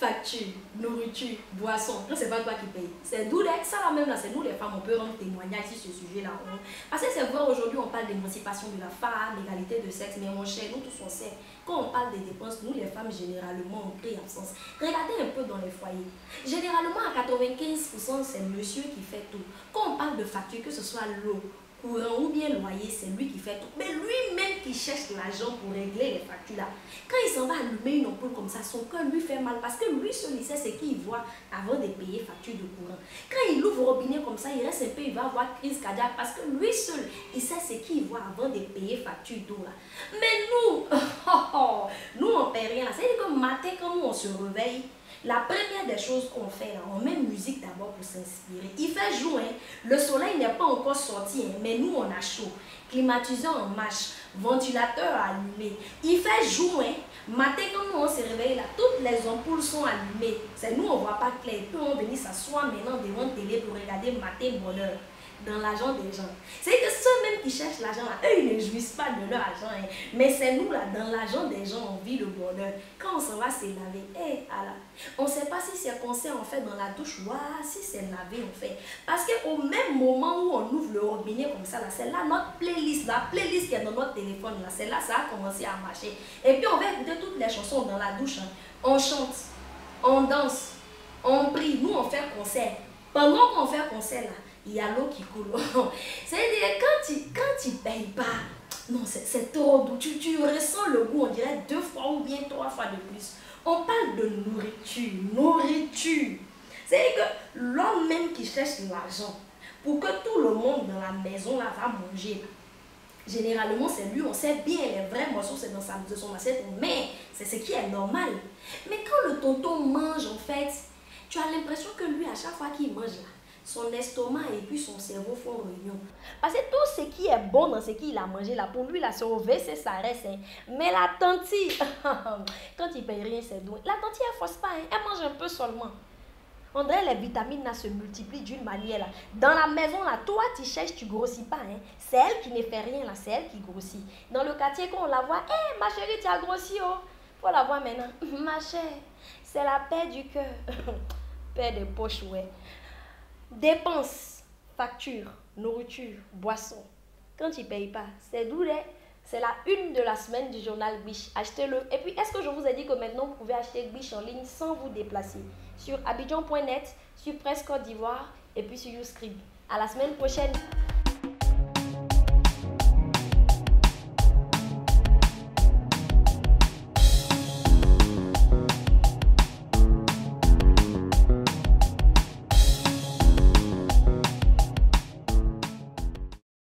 facture, nourriture, boisson. Non, c'est pas toi qui paye. C'est d'où ça là même là, c'est nous les femmes, on peut rendre témoignage sur ce sujet-là. Parce que c'est vrai, aujourd'hui on parle d'émancipation de la femme, d'égalité de sexe, mais mon cher, nous tous on sait, quand on parle des dépenses, nous les femmes généralement on crée absence. Regardez un peu dans les foyers. Généralement à 95%, c'est monsieur qui fait tout. Quand on parle de facture, que ce soit l'eau, courant ou bien loyer, c'est lui qui fait tout. Mais lui-même qui cherche l'argent pour régler les factures là. Quand il s'en va allumer une ampoule comme ça, son cœur lui fait mal parce que lui seul il sait ce qu'il voit avant de payer facture de courant. Quand il ouvre le robinet comme ça, il reste un peu, il va avoir crise cardiaque parce que lui seul il sait ce qu'il voit avant de payer facture d'eau là. Mais nous, nous on ne paie rien là. C'est-à-dire que matin quand nous on se réveille, la première des choses qu'on fait là, on met musique d'abord pour s'inspirer. Il fait jour, hein? Le soleil n'est pas encore sorti, hein? Mais nous on a chaud. Climatiseur en marche, ventilateur allumé. Il fait jour, hein? Matin quand nous on se réveille là, toutes les ampoules sont allumées. C'est nous on ne voit pas clair. Puis on venir s'asseoir maintenant devant la télé pour regarder matin bonheur dans l'argent des gens. C'est que ceux-mêmes qui cherchent l'argent là, eux ils ne jouissent pas de leur argent, hein. Mais c'est nous là, dans l'argent des gens, on vit le bonheur. Quand on s'en va se laver, on ne sait pas si c'est concert on fait dans la douche, si c'est lavé on fait. Parce qu'au même moment où on ouvre le robinet comme ça, là, c'est là notre playlist, la playlist qui est dans notre téléphone, là, c'est là ça a commencé à marcher. Et puis on va écouter toutes les chansons dans la douche, hein. On chante, on danse, on prie, nous on fait concert. Pendant qu'on fait concert là, il y a l'eau qui coule. C'est-à-dire quand tu payes pas, non, c'est trop doux. Tu ressens le goût, on dirait 2 fois ou bien 3 fois de plus. On parle de nourriture, nourriture. C'est-à-dire que l'homme même qui cherche l'argent pour que tout le monde dans la maison là va manger. Généralement, c'est lui, on sait bien, les vrais morceaux, c'est dans son assiette, mais c'est ce qui est normal. Mais quand le tonton mange, en fait, tu as l'impression que lui, à chaque fois qu'il mange là, son estomac et puis son cerveau font réunion. Parce que tout ce qui est bon dans ce qu'il a mangé là, pour lui là, c'est au WC, ça reste. Hein. Mais la tante, quand il paye rien, c'est doux. La tante, elle ne force pas, hein. Elle mange un peu seulement. On dirait les vitamines là se multiplient d'une manière là. Dans la maison là, toi tu cherches, tu grossis pas. Hein. C'est elle qui ne fait rien là, c'est elle qui grossit. Dans le quartier, quand on la voit, hé ma chérie, tu as grossi, oh. Faut la voir maintenant. Ma chère, c'est la paix du cœur. Paix de poche, ouais. Dépenses, factures, nourriture, boissons. Quand tu ne payes pas, c'est d'où c'est la une de la semaine du journal Biche. Achetez-le. Et puis, est-ce que je vous ai dit que maintenant, vous pouvez acheter Biche en ligne sans vous déplacer sur abidjan.net, sur Presse Côte d'Ivoire et puis sur YouScribe. À la semaine prochaine.